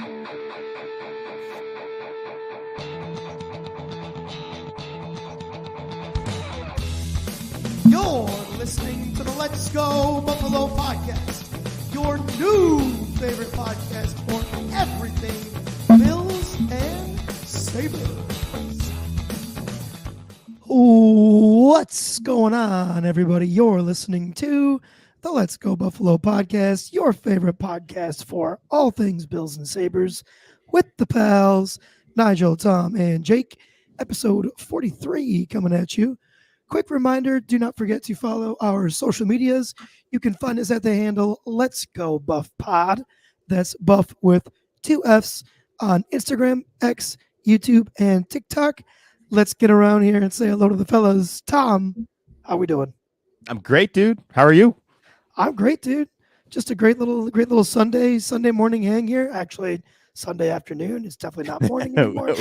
You're listening to the Let's Go Buffalo podcast, your new favorite podcast for everything Bills and Sabres. What's going on, everybody? You're listening to the Let's Go Buffalo podcast, your favorite podcast for all things Bills and Sabres, with the pals, Nigel, Tom, and Jake. Episode 43 coming at you. Quick reminder, do not forget to follow our social medias. You can find us at the handle Let's Go Buff Pod. That's Buff with 2 F's on Instagram, X, YouTube, and TikTok. Let's get around here and say hello to the fellas. Tom, how we doing? I'm great, dude. How are you? I'm great, dude. Just a great little Sunday morning hang here. Actually, Sunday afternoon. It's definitely not morning anymore.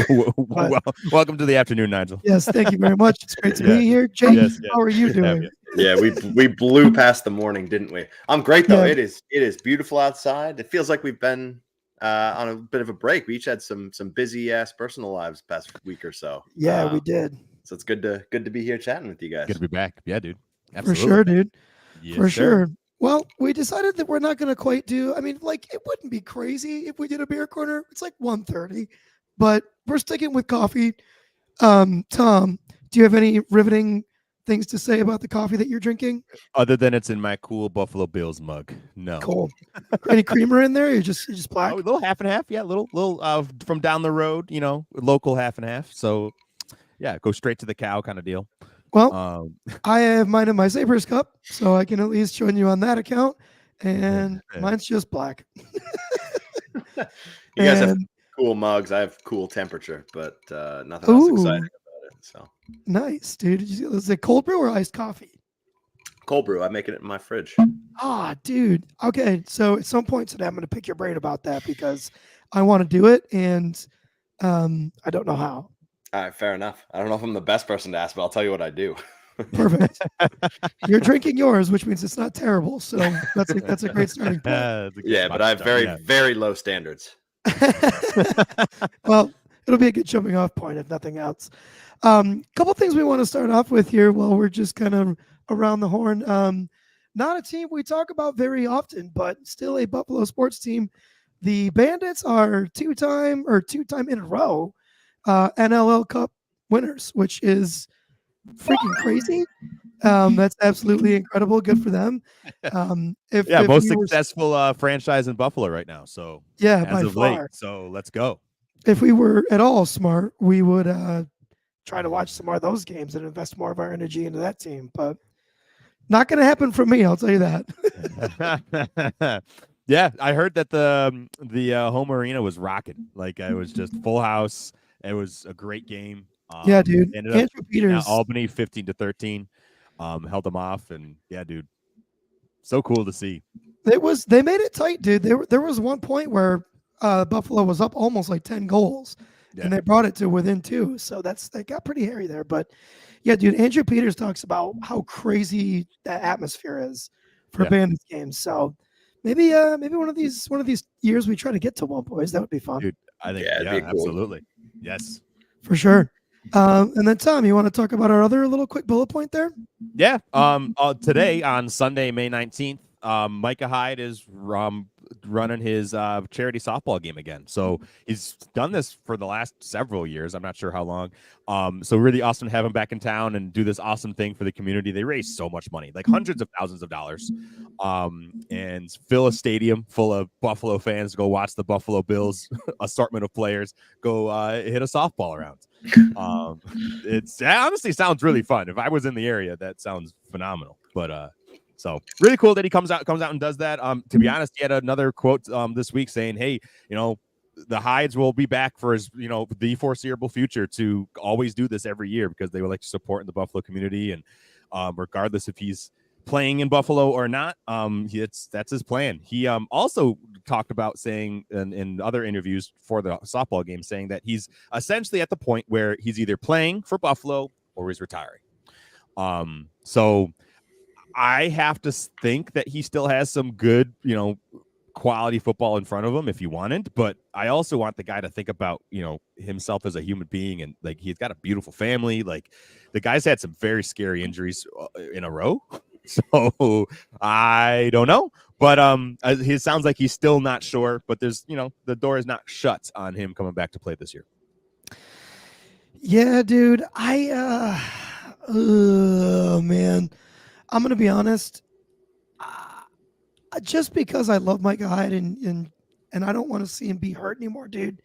Welcome to the afternoon, Nigel. Yes, thank you very much. It's great to be here. Jake, Yes. how are you doing? Yeah, we blew past the morning, didn't we? I'm great though. Yeah. It is beautiful outside. It feels like we've been on a bit of a break. We each had some busy ass personal lives past week or so. Yeah, we did. So it's good to be here chatting with you guys. Good to be back. Yeah, dude. Absolutely. For sure, dude. Yes, For sure. Well, we decided that we're not going to quite do. I mean, like, it wouldn't be crazy if we did a beer corner. It's like 1:30, but we're sticking with coffee. Tom, do you have any riveting things to say about the coffee that you're drinking? Other than it's in my cool Buffalo Bills mug. No. Cool. Any creamer in there? You're just black? A little half and half. Yeah, little from down the road, local half and half. So, yeah, go straight to the cow kind of deal. Well, I have mine in my Sabres cup, so I can at least join you on that account. And mine's just black. You guys have cool mugs. I have cool temperature, but nothing else exciting about it. So nice, dude. Is it cold brew or iced coffee? Cold brew. I'm making it in my fridge. Ah, dude. Okay, so at some point today, I'm going to pick your brain about that because I want to do it, and I don't know how. All right, fair enough. I don't know if I'm the best person to ask, but I'll tell you what I do. Perfect. You're drinking yours, which means it's not terrible. So that's a great starting point. Yeah, but I have very low standards. Well, it'll be a good jumping off point if nothing else. Couple things we want to start off with here while we're just kind of around the horn. Not a team we talk about very often, but still a Buffalo sports team. The Bandits are two-time in a row NLL Cup winners, which is freaking crazy. That's absolutely incredible. Good for them. Most successful franchise in Buffalo right now. So yeah, as by of far. late. So let's go. If we were at all smart, we would try to watch some more of those games and invest more of our energy into that team. But not going to happen for me. I'll tell you that. Yeah, I heard that the home arena was rocking. Like it was just full house. It was a great game. Yeah, dude. Andrew Peters, Albany 15-13, held them off, and yeah, dude, so cool to see. They made it tight, dude. There was one point where Buffalo was up almost like 10 goals, and they brought it to within 2. So they got pretty hairy there. But yeah, dude, Andrew Peters talks about how crazy that atmosphere is for Bandits games. So maybe one of these years we try to get to one, boys. That would be fun. Dude, I think cool. Absolutely. Yes. For sure. And then Tom, you want to talk about our other little quick bullet point there? Yeah. Today on Sunday, May 19th, Micah Hyde is running his charity softball game again. So he's done this for the last several years. I'm not sure how long. So really awesome to have him back in town and do this awesome thing for the community. They raise so much money, like hundreds of thousands of dollars, and fill a stadium full of Buffalo fans, go watch the Buffalo Bills assortment of players, go hit a softball around. It honestly sounds really fun. If I was in the area, that sounds phenomenal. But so really cool that he comes out and does that. To be honest, he had another quote this week saying, hey, the Hydes will be back for his, the foreseeable future to always do this every year because they would like to support in the Buffalo community. And regardless if he's playing in Buffalo or not, that's his plan. He also talked about saying in other interviews for the softball game, saying that he's essentially at the point where he's either playing for Buffalo or he's retiring. So I have to think that he still has some good, quality football in front of him if you wanted, but I also want the guy to think about, himself as a human being, and like he's got a beautiful family. Like the guy's had some very scary injuries in a row. So I don't know, but it sounds like he's still not sure, but there's, the door is not shut on him coming back to play this year. Yeah, dude. Man, I'm gonna be honest. Just because I love Micah Hyde and I don't want to see him be hurt anymore, dude.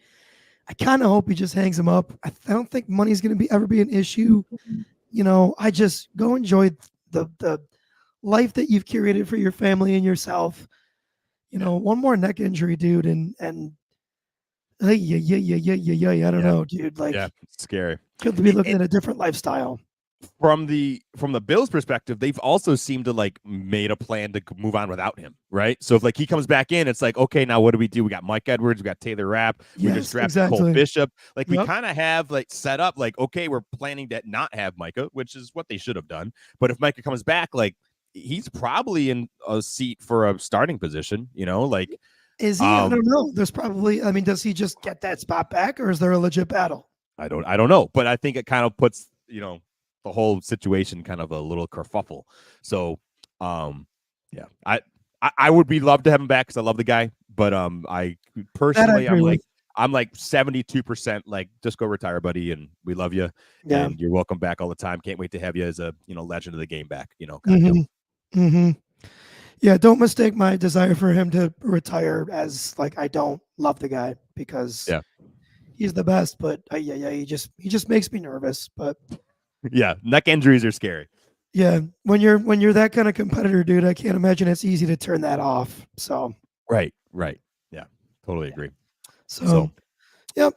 I kind of hope he just hangs him up. I don't think money's gonna ever be an issue. I just go enjoy the life that you've curated for your family and yourself. One more neck injury, dude, and I don't know, dude. Like, yeah, it's scary. Could be looking at a different lifestyle. From the Bills' perspective, they've also seemed to like made a plan to move on without him, right? So if like he comes back in, it's like, okay, now what do? We got Mike Edwards, we got Taylor Rapp, we just drafted Cole Bishop. Like we kind of have like set up like, okay, we're planning to not have Micah, which is what they should have done. But if Micah comes back, like he's probably in a seat for a starting position, like. Is he? I don't know. There's probably. I mean, does he just get that spot back, or is there a legit battle? I don't know, but I think it kind of puts the whole situation kind of a little kerfuffle. So, yeah, I would be love to have him back because I love the guy, but I personally I'm like 72% like just go retire, buddy, and we love you, and you're welcome back all the time. Can't wait to have you as a legend of the game back. Kind of Yeah, don't mistake my desire for him to retire as like I don't love the guy because he's the best, but he just makes me nervous. But yeah, neck injuries are scary. Yeah, when you're that kind of competitor, dude, I can't imagine it's easy to turn that off. So right, yeah, totally agree. So yep,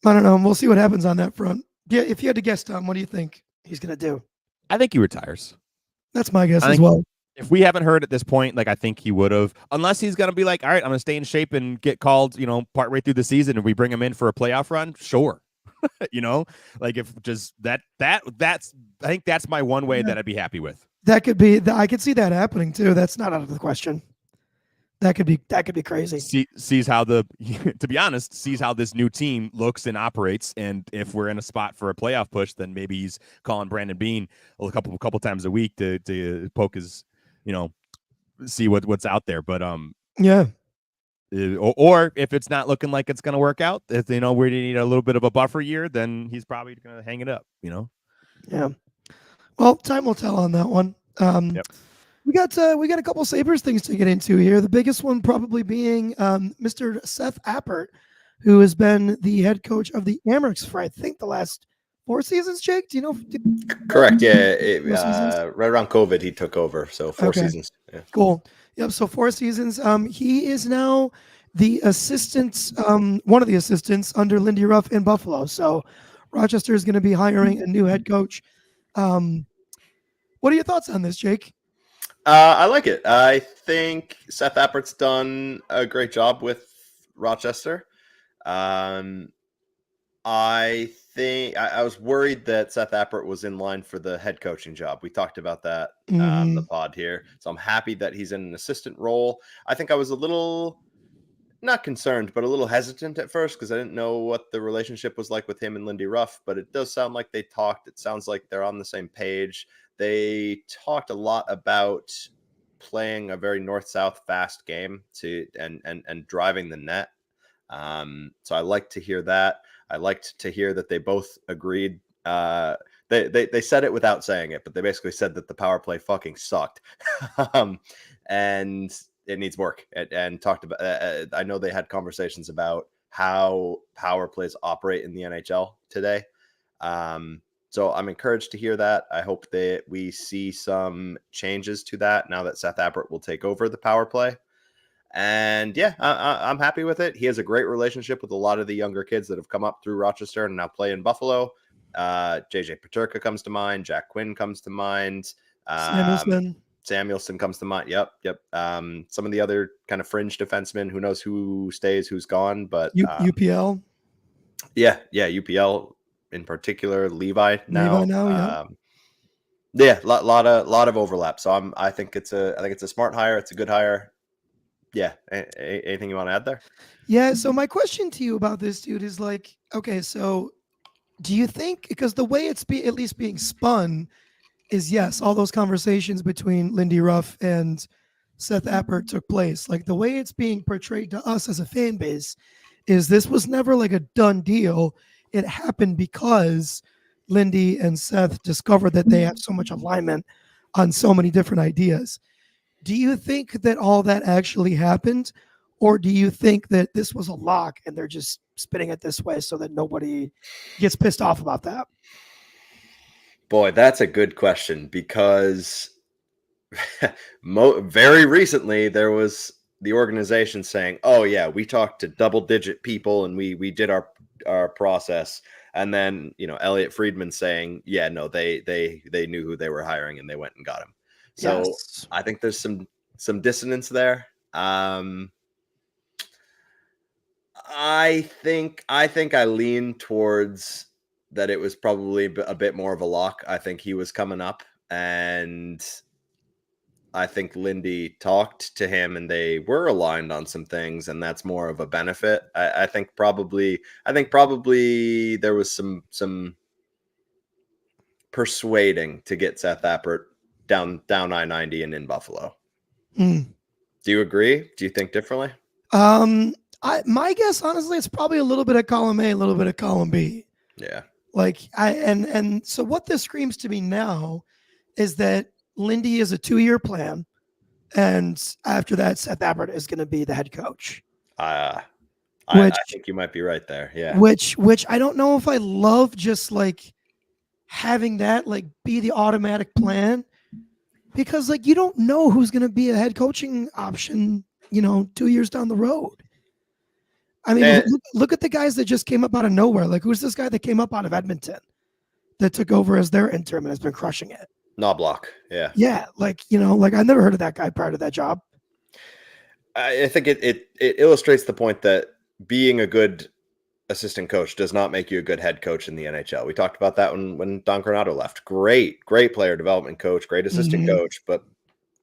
I don't know. We'll see what happens on that front. Yeah, if you had to guess, Tom, what do you think he's gonna do? I think he retires. That's my guess as well. If we haven't heard at this point, like I think he would have, unless he's going to be like, all right, I'm going to stay in shape and get called, partway through the season and we bring him in for a playoff run. Sure. Like if just that's, I think that's my one way that I'd be happy with. That could be, I could see that happening too. That's not out of the question. That could be crazy. Sees how to be honest, sees how this new team looks and operates. And if we're in a spot for a playoff push, then maybe he's calling Brandon Beane a couple times a week to poke his, see what's out there. But or if it's not looking like it's going to work out, if we need a little bit of a buffer year, then he's probably going to hang it up. Yeah. Well, time will tell on that one. Yep. We got a couple Sabres things to get into here. The biggest one probably being Mr. Seth Appert, who has been the head coach of the Amerks for I think the last 4 seasons. Jake, do you know? Correct. Yeah, right around COVID he took over, so 4 seasons. Yeah. Cool. Yep. So 4 seasons. He is now the assistant, one of the assistants under Lindy Ruff in Buffalo. So Rochester is going to be hiring a new head coach. What are your thoughts on this, Jake? I like it. I think Seth Appert's done a great job with Rochester. I think I was worried that Seth Appert was in line for the head coaching job. We talked about that on the pod here. So I'm happy that he's in an assistant role. I think I was a little, not concerned, but a little hesitant at first because I didn't know what the relationship was like with him and Lindy Ruff. But it does sound like they talked. It sounds like they're on the same page. They talked a lot about playing a very north-south fast game and driving the net. So I like to hear that. I liked to hear that they both agreed. They said it without saying it, but they basically said that the power play fucking sucked, and it needs work. And talked about. I know they had conversations about how power plays operate in the NHL today. So I'm encouraged to hear that. I hope that we see some changes to that now that Seth Appert will take over the power play. And yeah, I'm happy with it. He has a great relationship with a lot of the younger kids that have come up through Rochester and now play in Buffalo. JJ Peterka comes to mind. Jack Quinn comes to mind. Samuelson comes to mind. Yep. Some of the other kind of fringe defensemen, who knows who stays, who's gone, but UPL. Yeah, UPL in particular. Levi now. Yeah. Lot of overlap. So I think it's a smart hire. It's a good hire. Yeah. Anything you want to add there? Yeah. So my question to you about this, dude, is like, okay, so do you think, because the way it's at least being spun is, yes, all those conversations between Lindy Ruff and Seth Appert took place. Like the way it's being portrayed to us as a fan base is this was never like a done deal. It happened because Lindy and Seth discovered that they have so much alignment on so many different ideas. Do you think that all that actually happened? Or do you think that this was a lock and they're just spinning it this way so that nobody gets pissed off about that? Boy, that's a good question because very recently there was the organization saying, "Oh yeah, we talked to double-digit people and we did our process." And then Elliot Friedman saying, "Yeah, no, they knew who they were hiring and they went and got him." So Yes. I think there's some dissonance there. I think I lean towards that it was probably a bit more of a lock. I think he was coming up, and I think Lindy talked to him, and they were aligned on some things, and that's more of a benefit. I think probably there was some persuading to get Seth Appert down I-90 and in Buffalo. Mm. Do you agree? Do you think differently? My guess, honestly, it's probably a little bit of column A, a little bit of column B. Yeah. So what this screams to me now is that Lindy is a 2-year plan, and after that, Seth Appert is going to be the head coach. I think you might be right there. Yeah. Which I don't know if I love, just like having that like be the automatic plan, because like you don't know who's going to be a head coaching option, 2 years down the road. I mean, look at the guys that just came up out of nowhere. Like, who's this guy that came up out of Edmonton that took over as their interim and has been crushing it? Knobloch. Yeah. Yeah. Like I never heard of that guy prior to that job. I think it illustrates the point that being a good assistant coach does not make you a good head coach in the NHL. We talked about that when Don Granato left. Great player development coach, great assistant coach, but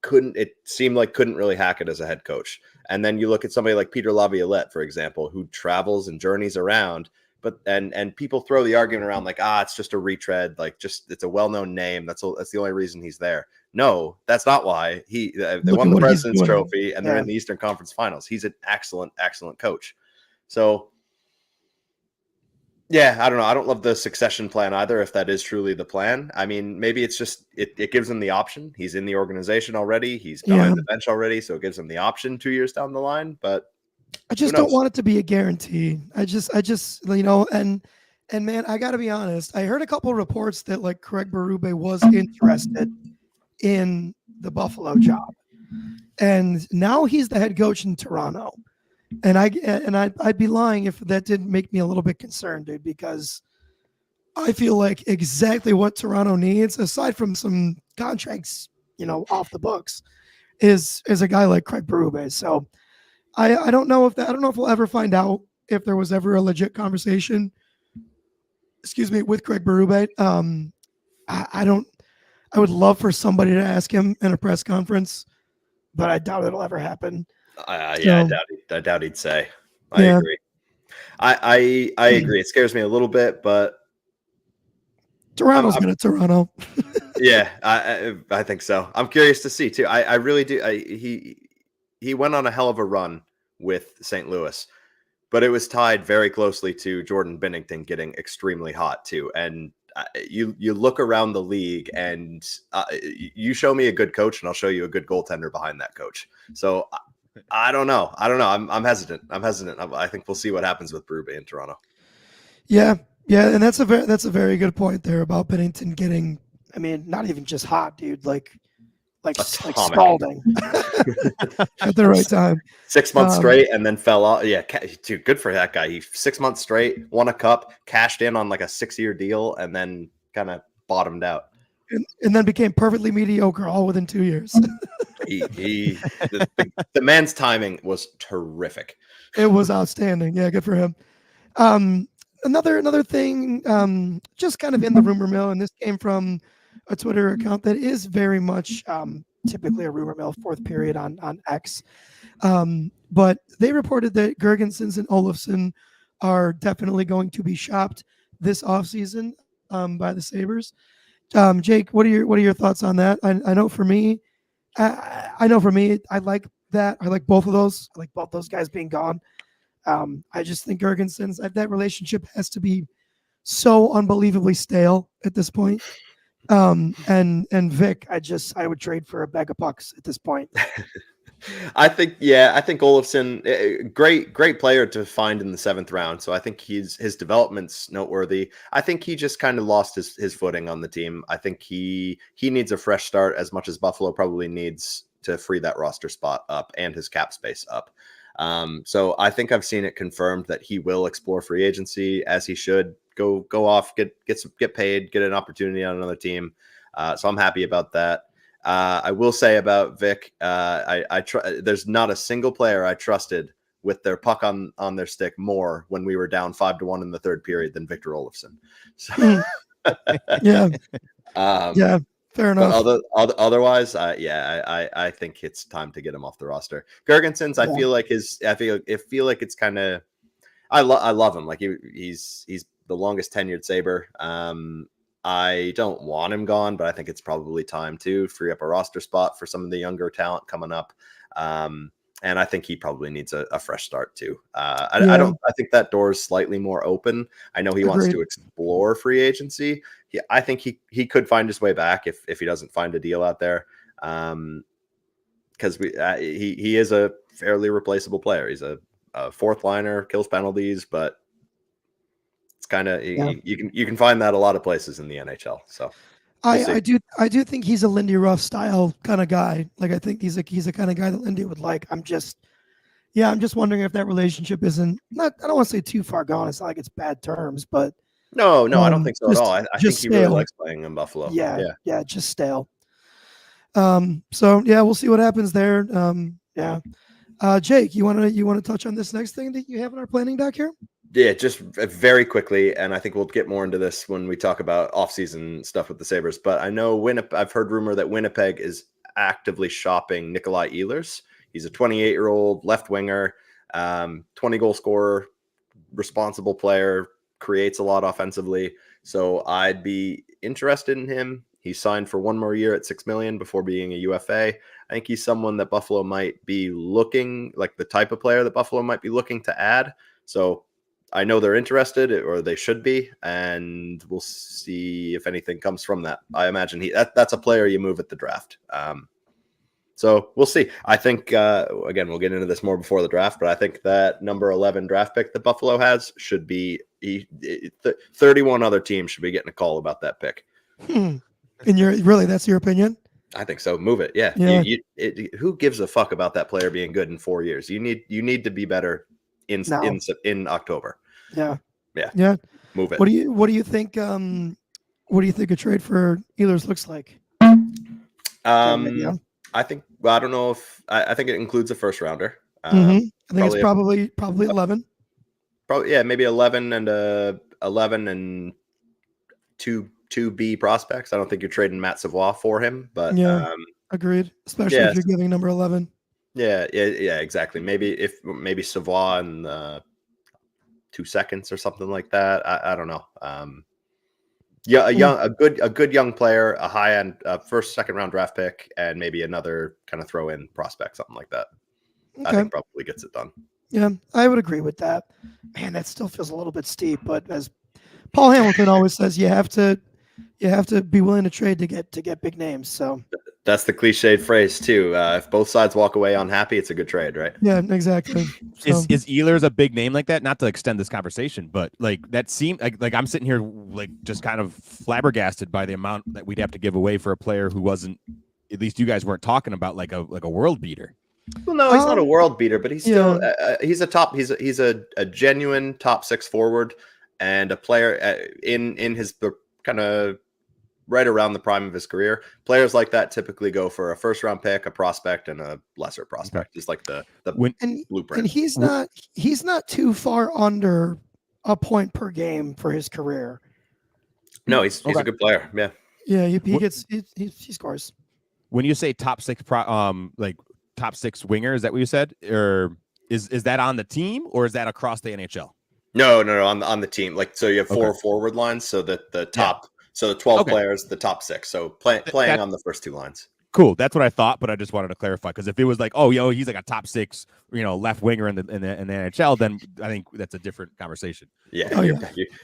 couldn't really hack it as a head coach. And then you look at somebody like Peter Laviolette, for example, who travels and journeys around, but and people throw the argument around like, it's just a retread, like it's a well-known name. That's the only reason he's there. No, that's not why. They won the President's Trophy and they're in the Eastern Conference Finals. He's an excellent coach. So yeah, I don't know. I don't love the succession plan either, if that is truly the plan. I mean, maybe it's just it gives him the option. He's in the organization already. He's on the bench already, so it gives him the option 2 years down the line. But I just don't want it to be a guarantee. I just and man, I got to be honest. I heard a couple of reports that like Craig Berube was interested in the Buffalo job, and now he's the head coach in Toronto. And I'd be lying if that didn't make me a little bit concerned, dude, because I feel like exactly what Toronto needs, aside from some contracts, off the books, is a guy like Craig Berube. So I don't know if we'll ever find out if there was ever a legit conversation, with Craig Berube. I would love for somebody to ask him in a press conference, but I doubt it'll ever happen. I doubt he'd say. I agree. I agree. It scares me a little bit, but Toronto's going to Toronto. Yeah, I think so. I'm curious to see too. I really do. He went on a hell of a run with St. Louis, but it was tied very closely to Jordan Binnington getting extremely hot too. And you look around the league, and you show me a good coach, and I'll show you a good goaltender behind that coach. So. I don't know. I'm hesitant. I think we'll see what happens with Berube in Toronto. Yeah, and that's a very good point there about Binnington getting. I mean, not even just hot, dude. Like scalding at the right time. 6 months straight, and then fell off. Yeah, dude, good for that guy. He 6 months straight, won a cup, cashed in on like a 6-year deal, and then kind of bottomed out. And then became perfectly mediocre all within 2 years. The man's timing was terrific. It was outstanding. Yeah, good for him. Another thing, just kind of in the rumor mill, and this came from a Twitter account that is very much typically a rumor mill fourth period on X. But they reported that Gergensons and Olofsson are definitely going to be shopped this offseason by the Sabres. Jake, what are your thoughts on that? I know for me, I like that. I like both of those. I like both those guys being gone. I just think Gergensons, that relationship has to be so unbelievably stale at this point. And Vic, I would trade for a bag of pucks at this point. I think Olofsson, great player to find in the 7th round. So I think his development's noteworthy. I think he just kind of lost his footing on the team. I think he needs a fresh start as much as Buffalo probably needs to free that roster spot up and his cap space up. So I think I've seen it confirmed that he will explore free agency, as he should. Go off, get paid, get an opportunity on another team. So I'm happy about that. I will say about Vic, there's not a single player I trusted with their puck on their stick more when we were down 5-1 in the 3rd period than Victor Olofsson. So, yeah, fair enough. But otherwise, I think it's time to get him off the roster. Gergensons, I feel like it's kind of, I love him. Like he's the longest tenured Sabre. I don't want him gone, but I think it's probably time to free up a roster spot for some of the younger talent coming up. And I think he probably needs a fresh start too. I think that door is slightly more open. I know he wants to explore free agency. I think he could find his way back if he doesn't find a deal out there. Because he is a fairly replaceable player. He's a 4th liner, kills penalties, but it's kind of you can find that a lot of places in the NHL. So I do think he's a Lindy Ruff style kind of guy. Like I think he's a kind of guy that Lindy would like. I'm just wondering if that relationship isn't not. I don't want to say too far gone. It's not like it's bad terms, but no, I don't think so at all. I think he really likes playing in Buffalo. Yeah, just stale. So yeah, we'll see what happens there. Jake, you want to touch on this next thing that you have in our planning doc here? Yeah, just very quickly, and I think we'll get more into this when we talk about offseason stuff with the Sabres. But I know I've heard rumor that Winnipeg is actively shopping Nikolai Ehlers. He's a 28-year-old left winger, 20-goal scorer, responsible player, creates a lot offensively. So I'd be interested in him. He signed for 1 more year at $6 million before being a UFA. I think he's someone that Buffalo might be looking, like the type of player that Buffalo might be looking to add. So I know they're interested, or they should be, and we'll see if anything comes from that. I imagine that's a player you move at the draft. So we'll see. I think, again, we'll get into this more before the draft, but I think that number 11 draft pick that Buffalo has should be 31 other teams should be getting a call about that pick. And that's your opinion? I think so. Move it. Yeah. Who gives a fuck about that player being good in 4 years? You need to be better in October. Yeah. Move it. What do you think? What do you think a trade for Ehlers looks like? I think. Well, I don't know if I think it includes a first rounder. I think it's probably 11. Probably maybe 11 and two B prospects. I don't think you're trading Matt Savoie for him, but agreed. Especially if you're giving number 11. Yeah, exactly. Maybe Savoie in 2 seconds or something like that. I don't know. A good young player, a high end first, second round draft pick, and maybe another kind of throw in prospect, something like that. Okay. I think probably gets it done. Yeah, I would agree with that. Man, that still feels a little bit steep, but as Paul Hamilton always says, you have to be willing to trade to get big names. So that's the cliched phrase too. If both sides walk away unhappy, it's a good trade, right? Yeah, exactly. So. Is Ehlers a big name like that? Not to extend this conversation, but like that seemed like I'm sitting here like just kind of flabbergasted by the amount that we'd have to give away for a player who wasn't, at least you guys weren't talking about like a world beater. Well, no, he's not a world beater, but he's still he's a genuine top 6 forward and a player in his kind of right around the prime of his career. Players like that typically go for a first round pick, a prospect, and a lesser prospect. Just like the blueprint. And he's not too far under a point per game for his career. No, he's a good player. Yeah. Yeah, he scores. when you say top six, like top six winger, is that what you said, or is that on the team, or is that across the NHL? No, on the team. Like, so you have four Okay. forward lines. So that the top, so the 12 players, the top six. So playing on the first two lines. Cool. That's what I thought, but I just wanted to clarify, because if it was like, oh, he's like a top six, left winger in the NHL, then I think that's a different conversation. Yeah,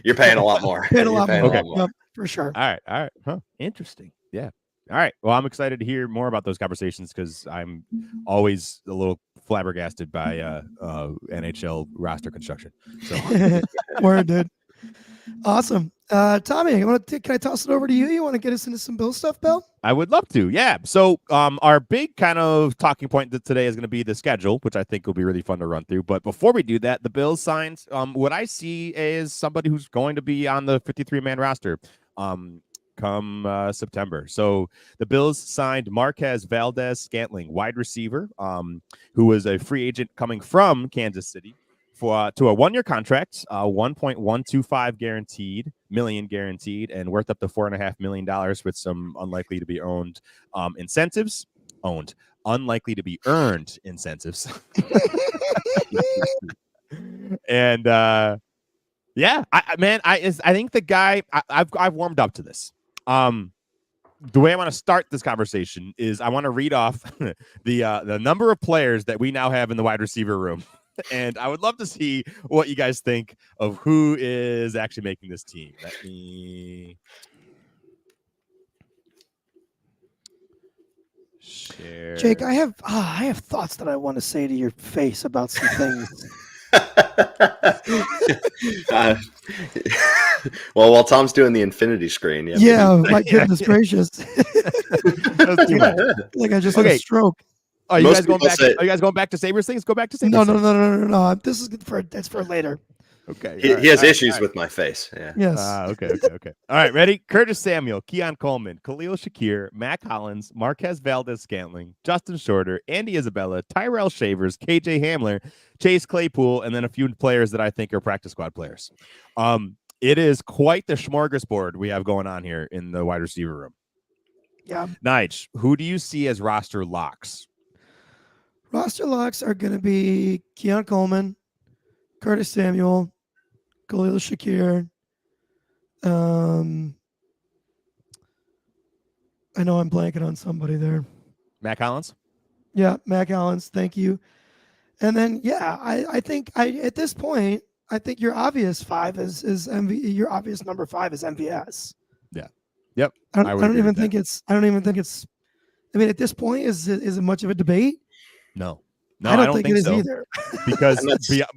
you're paying a lot more. Paying a lot more. Okay. Yep, for sure. All right. Huh. Interesting. Yeah. All right. Well, I'm excited to hear more about those conversations, because I'm always a little flabbergasted by NHL roster construction. So Word, dude. Awesome. Tommy, can I toss it over to you? You want to get us into some Bill stuff, Bill? I would love to. Yeah. So our big kind of talking point today is going to be the schedule, which I think will be really fun to run through. But before we do that, the Bills signed what I see is somebody who's going to be on the 53-man roster come September. So the Bills signed Marquez Valdes-Scantling, wide receiver, who was a free agent coming from Kansas City, to a 1-year contract, 1.125 million guaranteed, and worth up to $4.5 million with some unlikely to be owned incentives. Unlikely to be earned incentives. And I think the guy, I've warmed up to this. The way I want to start this conversation is I want to read off the number of players that we now have in the wide receiver room. And I would love to see what you guys think of who is actually making this team. Let me share. Jake, I have thoughts that I want to say to your face about some things. Well, while Tom's doing the infinity screen, my goodness gracious! Like I just had a stroke. Are you guys going back? Are you guys going back to Sabres things? Go back to Sabres. No. This is that's for later. Okay. He has issues with my face. Yeah. Yes. Okay. All right. Ready? Curtis Samuel, Keon Coleman, Khalil Shakir, Mac Hollins, Marquez Valdes-Scantling, Justin Shorter, Andy Isabella, Tyrell Shavers, KJ Hamler, Chase Claypool, and then a few players that I think are practice squad players. It is quite the smorgasbord we have going on here in the wide receiver room. Yeah. Nige, who do you see as roster locks? Roster locks are going to be Keon Coleman, Curtis Samuel, Khalil Shakir. I know I'm blanking on somebody there. Mac Hollins? Yeah, Mac Hollins. Thank you. And then, I think at this point, I think your obvious five is MV. Your obvious number 5 is MVS. Yeah. Yep. I don't even think it's. I mean, at this point, is it much of a debate? No, I don't think it is so. either. Because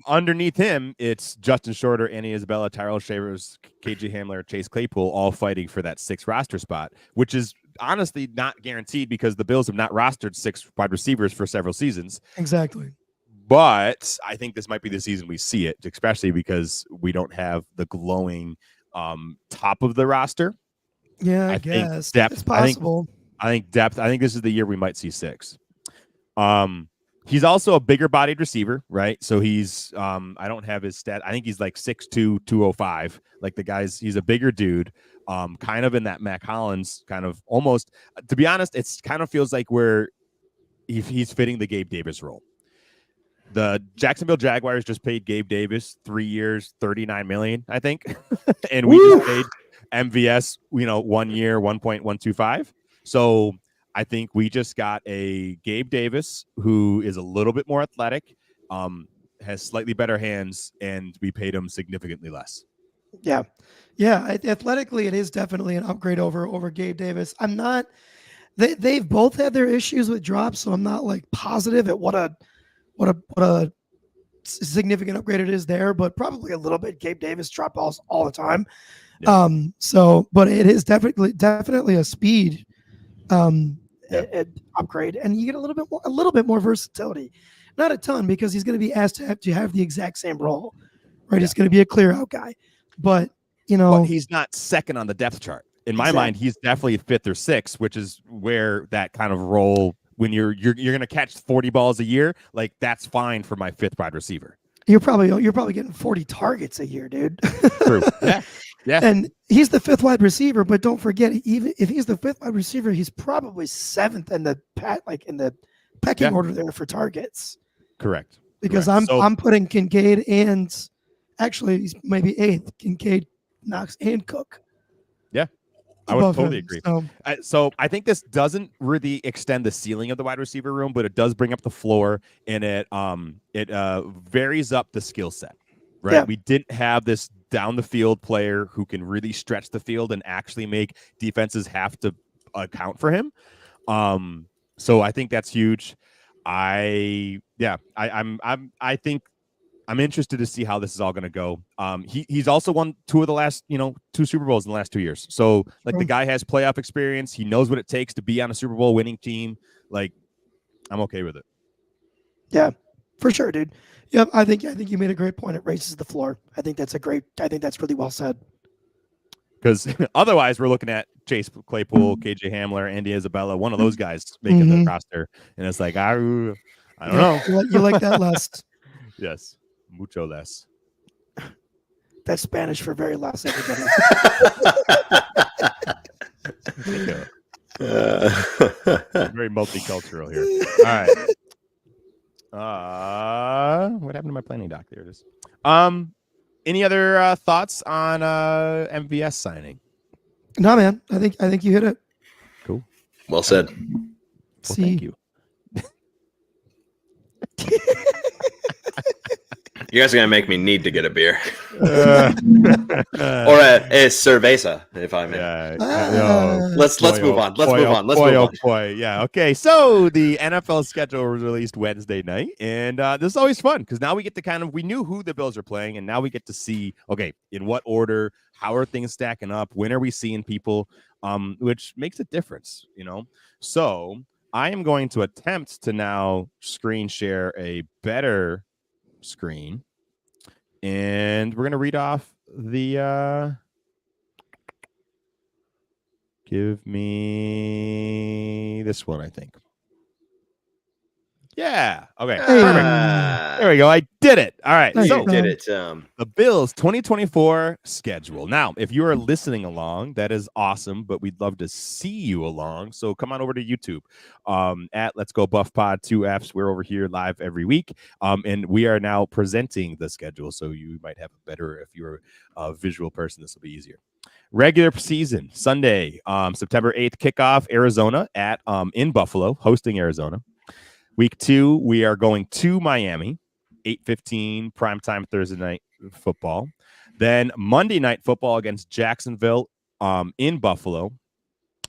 underneath him, it's Justin Shorter, Andy Isabella, Tyrell Shavers, KJ Hamler, Chase Claypool, all fighting for that 6th roster spot, which is honestly not guaranteed because the Bills have not rostered 6 wide receivers for several seasons. Exactly. But I think this might be the season we see it, especially because we don't have the glowing top of the roster. Yeah, I guess depth. It's possible. I think depth. I think this is the year we might see 6. He's also a bigger bodied receiver, right? So he's I don't have his stat. I think he's like 6'2", 205. Like he's a bigger dude. Kind of in that Mac Hollins kind of almost, to be honest, it's kind of feels like he's fitting the Gabe Davis role. The Jacksonville Jaguars just paid Gabe Davis 3 years, $39 million, I think. And we just paid MVS, 1 year, 1.125. So I think we just got a Gabe Davis who is a little bit more athletic, has slightly better hands, and we paid him significantly less. Yeah. Athletically, it is definitely an upgrade over Gabe Davis. I'm not. They've both had their issues with drops, so I'm not like positive at what a significant upgrade it is there, but probably a little bit. Gabe Davis drop balls all the time. Yeah. But it is definitely a speed upgrade, and you get a little bit more versatility. Not a ton, because he's going to be asked to have the exact same role, right? Yeah. He's going to be a clear out guy, but he's not second on the depth chart. In my mind, he's definitely 5th or 6th, which is where that kind of role, when you're going to catch 40 balls a year, like that's fine for my 5th wide receiver. You're probably getting 40 targets a year, dude. True. Yeah. Yeah. And he's the fifth wide receiver, but don't forget, even if he's the fifth wide receiver, he's probably seventh in the pecking order there for targets. Correct. Because Correct. I'm putting Kincaid and actually he's maybe eighth. Kincaid, Knox, and Cook. Yeah, I would above totally him. agree. So, So I think this doesn't really extend the ceiling of the wide receiver room, but it does bring up the floor, and it varies up the skill set. Right? Yeah. We didn't have this down the field player who can really stretch the field and actually make defenses have to account for him. So I think that's huge. I think I'm interested to see how this is all going to go. He's also won two Super Bowls in the last 2 years. So like the guy has playoff experience. He knows what it takes to be on a Super Bowl winning team. Like, I'm okay with it. Yeah, for sure, dude. Yep, I think you made a great point. It raises the floor. I think that's really well said. Because otherwise, we're looking at Chase Claypool, KJ Hamler, Andy Isabella, one of those guys making the roster, and it's like I don't know. You like that less? Yes, mucho less. That's Spanish for very less. Everybody. Very multicultural here. All right. What happened to my planning doc? There it is. Any other thoughts on MVS signing? No, man. I think you hit it. Cool. Well said. Well, See, thank you. You guys are gonna make me need to get a beer or a cerveza, if I may. Let's move on. Let's move on. Boy. Yeah. Okay. So the NFL schedule was released Wednesday night, and this is always fun because now we get to we knew who the Bills are playing, and now we get to see, okay, in what order, how are things stacking up, when are we seeing people, which makes a difference, So I am going to attempt to now screen share a better screen, and we're going to read off the give me this one, I think. Yeah. Okay. Perfect. There we go. I did it. All right. Nice. So You did it. the Bills 2024 schedule. Now, if you are listening along, that is awesome, but we'd love to see you along. So come on over to YouTube at Let's Go Buff Pod 2Fs. We're over here live every week. And we are now presenting the schedule. So you might have a better, if you're a visual person, this will be easier. Regular season, Sunday, September 8th kickoff, Arizona in Buffalo, hosting Arizona. Week 2, we are going to Miami, 8:15 primetime Thursday night football. Then Monday night football against Jacksonville in Buffalo.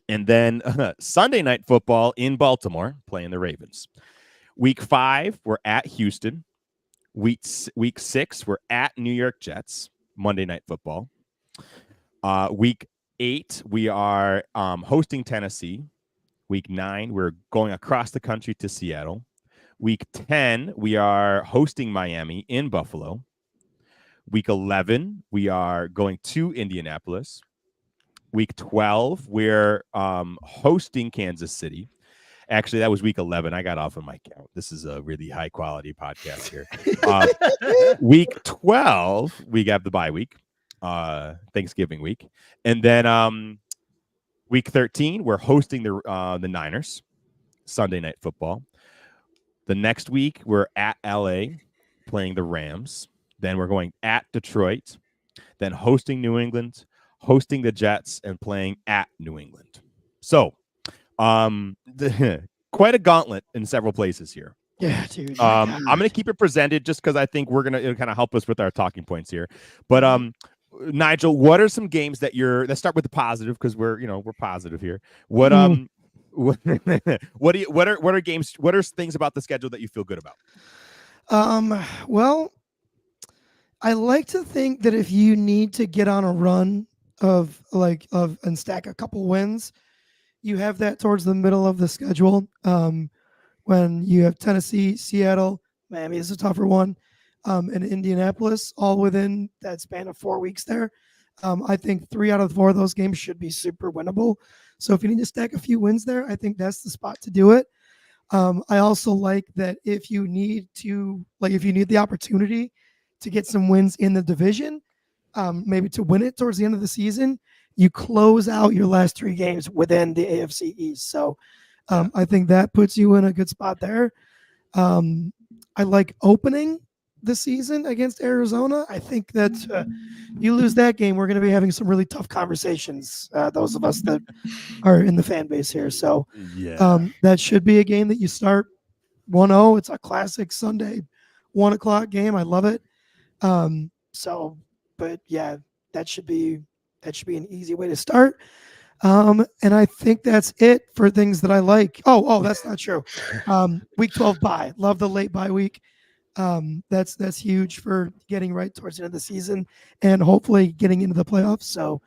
And then Sunday night football in Baltimore, playing the Ravens. Week 5, we're at Houston. Week 6, we're at New York Jets, Monday night football. Week 8, we are hosting Tennessee. Week 9, we're going across the country to Seattle. Week 10, we are hosting Miami in Buffalo. Week 11, we are going to Indianapolis. Week 12, we're hosting Kansas City. Actually, that was week 11. I got off of my count. This is a really high-quality podcast here. Week 12, we have the bye week, Thanksgiving week. And then week 13, we're hosting the Niners, Sunday night football. The next week, we're at LA playing the Rams. Then we're going at Detroit, then hosting New England, hosting the Jets, and playing at New England. So quite a gauntlet in several places here. Yeah, dude. I'm going to keep it presented just because I think it'll kind of help us with our talking points here. But Nigel, what are some games let's start with the positive because we're positive here. What are games? What are things about the schedule that you feel good about? Well, I like to think that if you need to get on a run and stack a couple wins, you have that towards the middle of the schedule. When you have Tennessee, Seattle, Miami is a tougher one, and Indianapolis, all within that span of 4 weeks there. I think 3 out of 4 of those games should be super winnable. So if you need to stack a few wins there, I think that's the spot to do it. I also like that if you need the opportunity to get some wins in the division, maybe to win it towards the end of the season, you close out your last 3 games within the AFC East. So I think that puts you in a good spot there. I like opening the season against Arizona. I think that you lose that game, we're going to be having some really tough conversations, those of us that are in the fan base here. So that should be a game that you start 1-0. It's a classic Sunday 1 o'clock game. I love it. But yeah, that should be an easy way to start. And I think that's it for things that I like. Oh, that's not true. Week 12 bye. Love the late bye week. That's huge for getting right towards the end of the season and hopefully getting into the playoffs. So,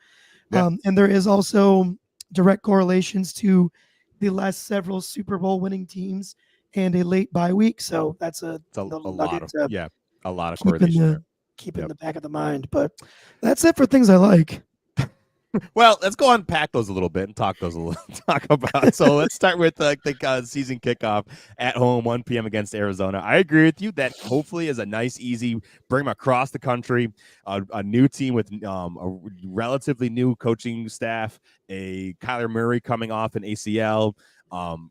and there is also direct correlations to the last several Super Bowl winning teams and a late bye week. So that's a lot of correlation. Keep in the back of the mind. But that's it for things I like. Well, let's go unpack those a little bit and talk about. So let's start with the season kickoff at home, 1 p.m. against Arizona. I agree with you that hopefully is a nice, easy bring them across the country. A new team with a relatively new coaching staff, a Kyler Murray coming off an ACL.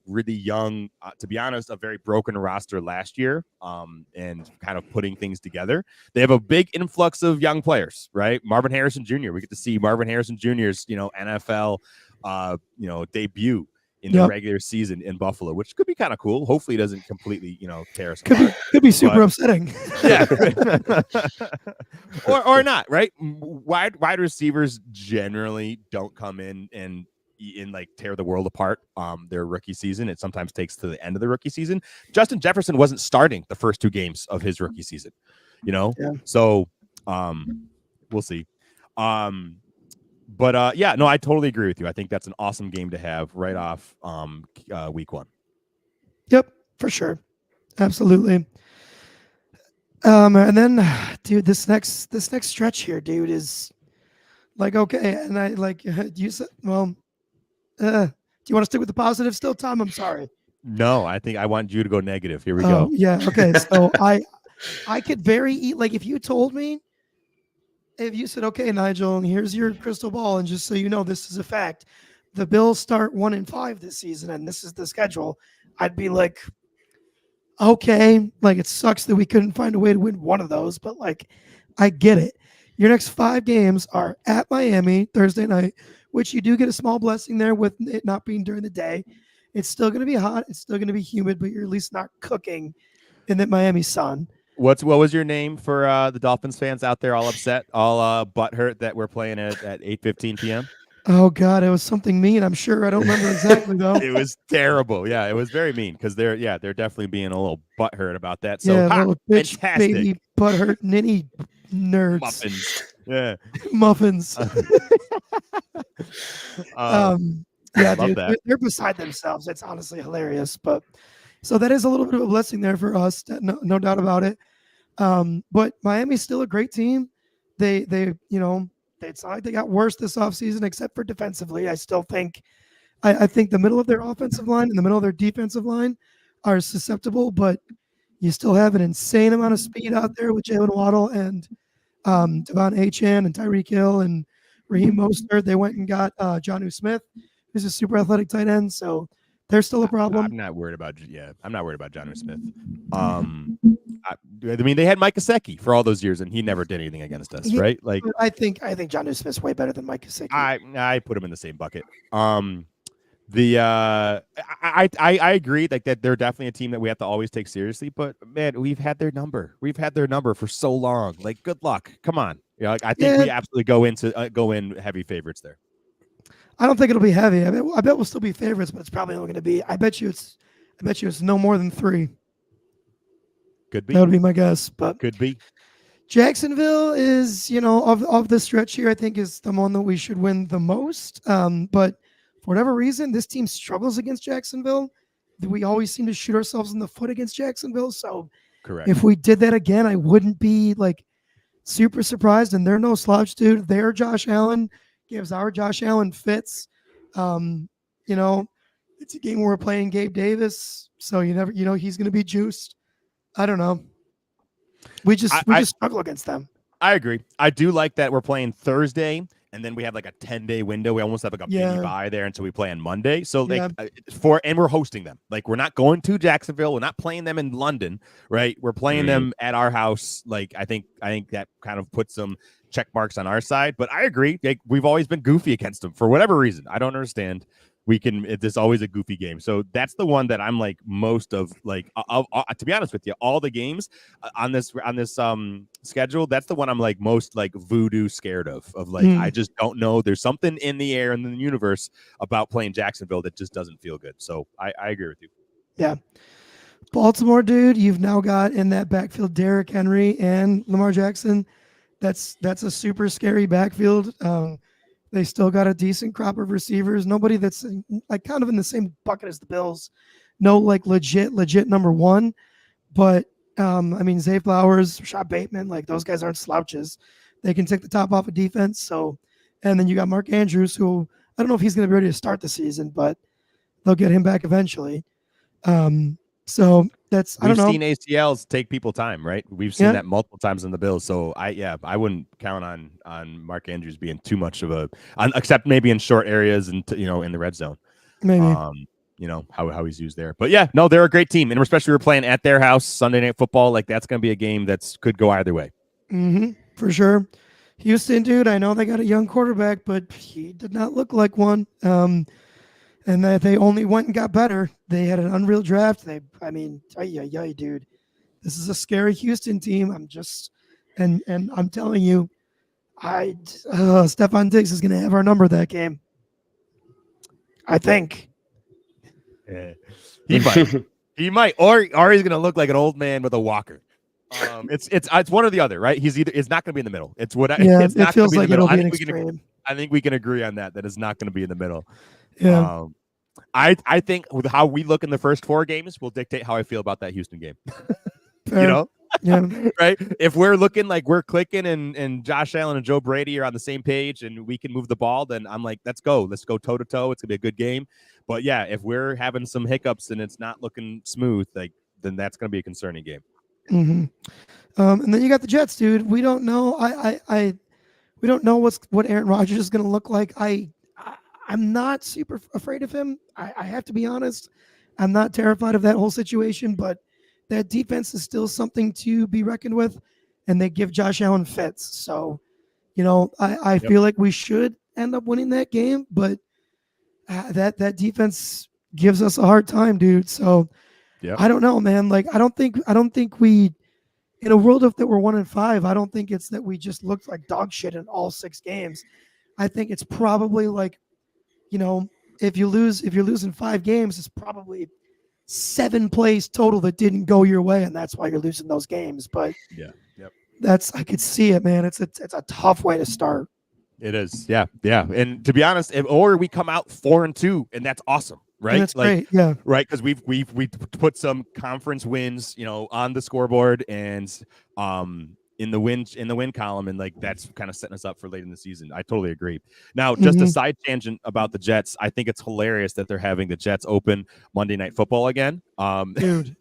Really young, to be honest, a very broken roster last year, and kind of putting things together. They have a big influx of young players, right? Marvin Harrison Jr. We get to see Marvin Harrison Jr.'s, NFL, debut in the regular season in Buffalo, which could be kind of cool. Hopefully, it doesn't completely, tear us apart. Could be super upsetting. Yeah, or not, right? Wide receivers generally don't come in and like tear the world apart their rookie season. It sometimes takes to the end of the rookie season. Justin Jefferson wasn't starting the first 2 games of his rookie season, so we'll see. But I totally agree with you. I think that's an awesome game to have right off week 1. Yep, for sure. Absolutely. And then dude, this next stretch here, dude, is like, okay. And I like you said, well, do you want to stick with the positive still, Tom? I'm sorry. No, I think I want you to go negative. Here we go. Yeah. Okay. So I could like if you told me, if you said, okay, Nigel, and here's your crystal ball, and just so you know, this is a fact. The Bills start 1-5 this season, and this is the schedule. I'd be like, okay, like it sucks that we couldn't find a way to win one of those, but like, I get it. Your next 5 games are at Miami Thursday night, which you do get a small blessing there with it not being during the day. It's still going to be hot. It's still going to be humid, but you're at least not cooking in the Miami sun. What was your name for the Dolphins fans out there all upset, all butthurt that we're playing at 8:15 p.m.? Oh, God, it was something mean. I'm sure. I don't remember exactly, though. It was terrible. Yeah, it was very mean because they're definitely being a little butthurt about that. So, little bitch, fantastic. Baby butthurt ninny nerds. Muffins. Yeah. Muffins. Yeah, dude, they're beside themselves. It's honestly hilarious. But so that is a little bit of a blessing there for us. No doubt about it. But Miami's still a great team. They it's not like they got worse this offseason, except for defensively. I still think, I think the middle of their offensive line and the middle of their defensive line are susceptible, but you still have an insane amount of speed out there with Jalen Waddle and Devon Achane and Tyreek Hill and Raheem Mostert. They went and got Jonnu Smith, who's a super athletic tight end. So they're still a problem. I'm not worried about Jonnu Smith. I mean, they had Mike Gesicki for all those years, and he never did anything against us, right? Like, I think Jonnu Smith's way better than Mike Gesicki. I put him in the same bucket. I agree that they're definitely a team that we have to always take seriously. But man, we've had their number. We've had their number for so long. Like, good luck. Come on. I think we absolutely go in heavy favorites there. I don't think it'll be heavy. I bet we'll still be favorites, but it's probably only going to be. I bet you it's no more than 3. Could be. That would be my guess, but could be. Jacksonville is, of the stretch here, I think is the one that we should win the most. But for whatever reason, this team struggles against Jacksonville. We always seem to shoot ourselves in the foot against Jacksonville. So correct. If we did that again, I wouldn't be like super surprised. And they're no slouch, dude. Their Josh Allen gives our Josh Allen fits. It's a game where we're playing Gabe Davis, so you never, he's going to be juiced. I don't know. We just struggle against them. I agree. I do like that we're playing Thursday, and then we have like a 10-day window. We almost have like a mini bye there until we play on Monday. So like and we're hosting them. Like we're not going to Jacksonville. We're not playing them in London, right? We're playing them at our house. Like I think that kind of puts some check marks on our side. But I agree. Like we've always been goofy against them for whatever reason. I don't understand. It's always a goofy game. So that's the one that I'm like most of, like, to be honest with you, all the games on this schedule, that's the one I'm like most like voodoo scared of like, I just don't know. There's something in the air and in the universe about playing Jacksonville that just doesn't feel good. So I agree with you. Yeah. Baltimore, dude, you've now got in that backfield Derrick Henry and Lamar Jackson. That's a super scary backfield. They still got a decent crop of receivers. Nobody that's like kind of in the same bucket as the Bills. No, like legit number one. But I mean, Zay Flowers, Rashad Bateman, like those guys aren't slouches. They can take the top off of defense. So, and then you got Mark Andrews, who I don't know if he's going to be ready to start the season, but they'll get him back eventually. So that's I don't know. We've seen ACLs take people time, right? We've seen that multiple times in the Bills. So I wouldn't count on Mark Andrews being too much of except maybe in short areas and in the red zone. Maybe. How he's used there. But yeah, no, they're a great team, and especially we're playing at their house Sunday Night Football. Like that's going to be a game that's could go either way. For sure. Houston, dude, I know they got a young quarterback, but he did not look like one. And that they only went and got better. They had an unreal draft. Dude, this is a scary Houston team. I'm telling you, Stephon Diggs is going to have our number that game. I think. Yeah. He might, or he's going to look like an old man with a walker. It's one or the other, right? It's not going to be in the middle. It's not it feels like it'll be an extreme. I think we can agree on that it's not going to be in the middle. Yeah. I think with how we look in the first 4 games will dictate how I feel about that Houston game. Yeah. Right? If we're looking like we're clicking and Josh Allen and Joe Brady are on the same page and we can move the ball, then I'm like, let's go toe to toe. It's gonna be a good game. But yeah, if we're having some hiccups and it's not looking smooth, then that's gonna be a concerning game. And then you got the Jets, dude. We don't know. We don't know what Aaron Rodgers is gonna look like. I'm not super afraid of him. I have to be honest. I'm not terrified of that whole situation, but that defense is still something to be reckoned with, and they give Josh Allen fits. So, I feel like we should end up winning that game, but that defense gives us a hard time, dude. So, I don't know, man. Like, I don't think we, in a world that we're 1-5, I don't think it's that we just looked like dog shit in all 6 games. I think it's probably like, if you lose in 5 games, it's probably 7 plays total that didn't go your way, and that's why you're losing those games. But I could see it, man. It's a tough way to start. It is, yeah. And to be honest, or we come out 4-2, and that's awesome, right? And that's great, yeah. Right, because we put some conference wins, on the scoreboard, and in the win column, and like that's kind of setting us up for late in the season. I totally agree. Now, just a side tangent about the Jets. I think it's hilarious that they're having the Jets open Monday Night Football again. Dude,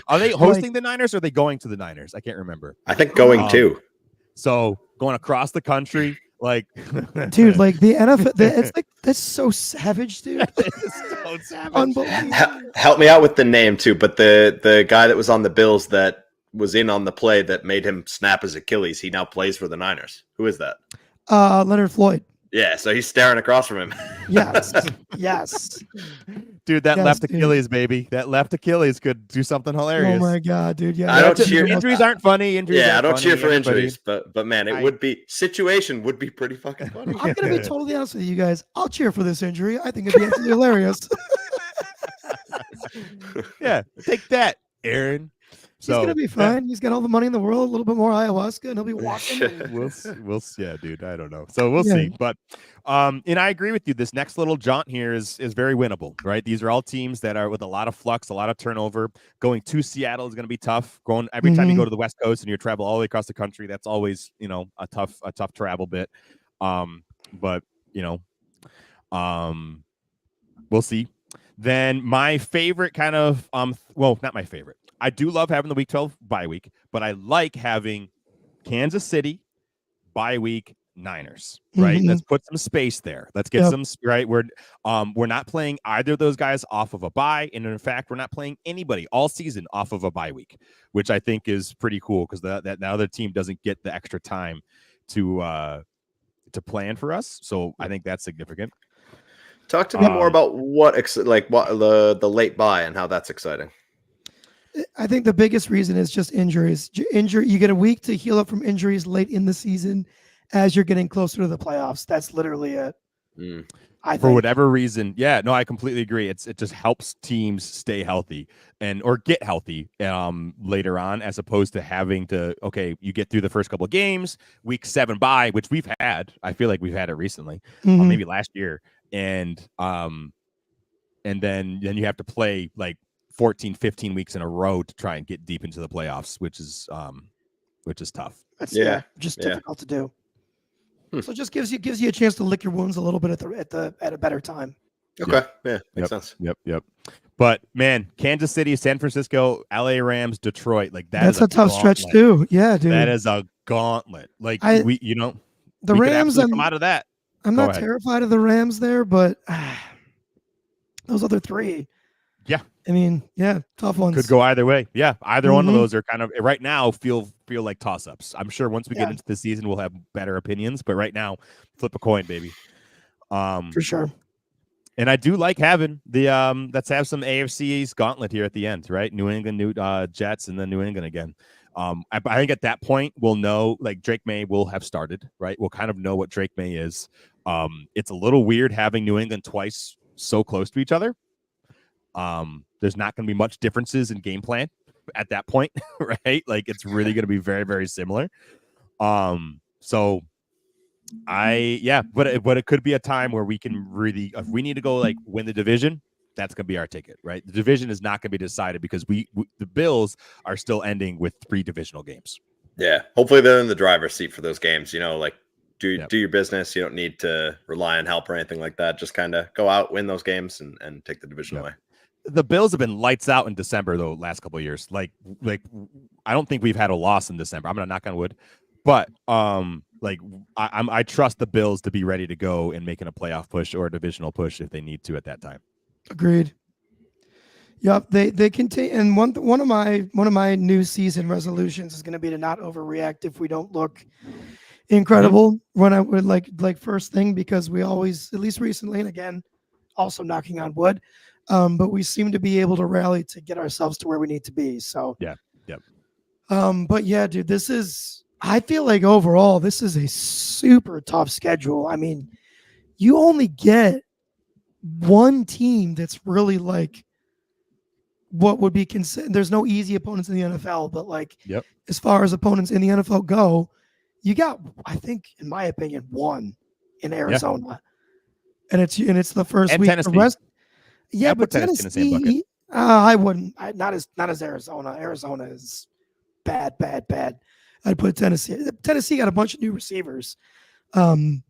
are they hosting the Niners or are they going to the Niners? I can't remember. I think going to. So going across the country, like, dude, like the NFL, it's like that's so savage, dude. It's so savage. Unbelievable. Help me out with the name too, but the guy that was on the Bills that was in on the play that made him snap his Achilles, he now plays for the Niners. Who is that? Leonard Floyd. Yeah, so he's staring across from him. Yes. Dude, that left Achilles, baby. That left Achilles could do something hilarious. Oh my god, dude. Yeah. I don't cheer. Injuries aren't funny. I don't cheer for injuries, but man, it would be pretty fucking funny. I'm gonna be totally honest with you guys. I'll cheer for this injury. I think it'd be absolutely hilarious. Yeah, take that, Aaron. He's gonna be fine. He's got all the money in the world, a little bit more ayahuasca, and he'll be walking. We'll yeah, dude. I don't know. So we'll see. But and I agree with you. This next little jaunt here is very winnable, right? These are all teams that are with a lot of flux, a lot of turnover. Going to Seattle is going to be tough. Going every time you go to the West Coast and you travel all the way across the country, that's always a tough travel bit. But we'll see. Then my favorite kind of not my favorite. I do love having the Week 12 bye week, but I like having Kansas City, bye week, Niners, right? Mhm. Let's put some space there. Let's get Yep. some right. We're not playing either of those guys off of a bye, and in fact, we're not playing anybody all season off of a bye week, which I think is pretty cool because that other team doesn't get the extra time to plan for us. So I think that's significant. Talk to me more about what the late buy and how that's exciting. I think the biggest reason is just injuries. You get a week to heal up from injuries late in the season as you're getting closer to the playoffs. That's literally it. For whatever reason, yeah, no, I completely agree. It just helps teams stay healthy or get healthy later on, as opposed to having to, you get through the first couple of games, week 7 bye, which we've had. I feel like we've had it recently, maybe last year, and then you have to play like 14, 15 weeks in a row to try and get deep into the playoffs, which is tough. That's difficult to do. So it just gives you a chance to lick your wounds a little bit at a better time. Okay. Yeah, makes sense. Yep. But man, Kansas City, San Francisco, LA Rams, Detroit, like that's a tough stretch too. Yeah, dude. That is a gauntlet. Like the Rams, come out of that. I'm not terrified of the Rams there, but those other three. Yeah. I mean, yeah, tough ones. Could go either way. Yeah. Either one of those are kind of right now feel like toss-ups. I'm sure once we get into the season, we'll have better opinions. But right now, flip a coin, baby. For sure. And I do like having the let's have some AFC's gauntlet here at the end, right? New England, Jets, and then New England again. I think at that point we'll know, like, Drake May will have started, right? We'll kind of know what Drake May is. It's a little weird having New England twice so close to each other. There's not going to be much differences in game plan at that point, right? Like, it's really going to be very, very similar. But it could be a time where we can really, if we need to go like win the division, that's going to be our ticket, right? The division is not going to be decided because the Bills are still ending with 3 divisional games. Yeah. Hopefully they're in the driver's seat for those games, like do your business. You don't need to rely on help or anything like that. Just kind of go out, win those games and take the division away. The Bills have been lights out in December, though, last couple of years. Like I don't think we've had a loss in December. I'm going to knock on wood. But I trust the Bills to be ready to go and making a playoff push or a divisional push if they need to at that time. Agreed. Yep, they continue. And one of my new season resolutions is going to be to not overreact if we don't look incredible when I would like first thing, because we always, at least recently, and again, also knocking on wood, but we seem to be able to rally to get ourselves to where we need to be. So yeah. But yeah, dude, I feel like overall this is a super tough schedule. I mean, you only get one team that's really like what would be considered. There's no easy opponents in the NFL, but as far as opponents in the NFL go, you got, I think, in my opinion, one in Arizona, and it's the first and week. Tennessee. The rest, but Tennessee in the same bucket. I wouldn't. Not as Arizona. Arizona is bad. I'd put Tennessee. Tennessee got a bunch of new receivers that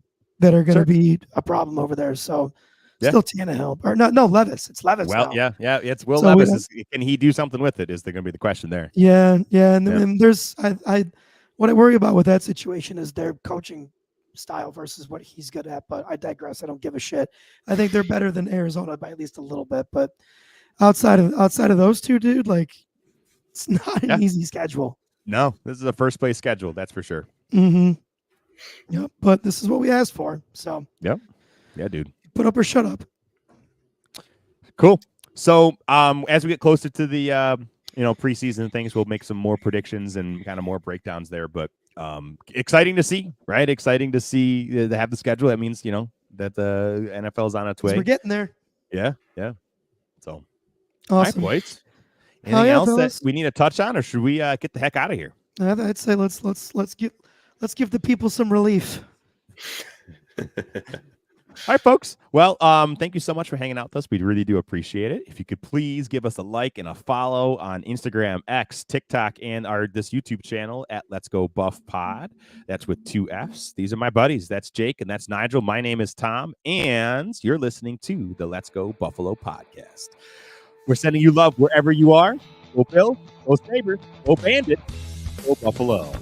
are going to be a problem over there. So still Tannehill or no Levis. It's Levis. Well, now. yeah. It's Will Levis. Can he do something with it? Is there going to be the question there? Yeah. And there's what I worry about with that situation is their coaching style versus what he's good at. But I digress. I don't give a shit. I think they're better than Arizona by at least a little bit. But outside of those two, dude, like, it's not an easy schedule. No, this is a first place schedule. That's for sure. Mm-hmm. Yep. But this is what we asked for. So. Yep. Yeah, dude. Put up or shut up. Cool. So, as we get closer to the preseason things, we'll make some more predictions and kind of more breakdowns there. But exciting to see, right? Exciting to see to have the schedule. That means that the NFL's on its way. We're getting there. Yeah. So, awesome. All right, boys. Anything else that we need to touch on, or should we get the heck out of here? I'd say let's give the people some relief. All right, folks. Well, thank you so much for hanging out with us. We really do appreciate it. If you could please give us a like and a follow on Instagram, X, TikTok, and this YouTube channel at Let's Go Buff Pod. That's with 2 Fs. These are my buddies. That's Jake and that's Nigel. My name is Tom, and you're listening to the Let's Go Buffalo podcast. We're sending you love wherever you are. Go Bill, go Sabres, go Bandit, go Buffalo.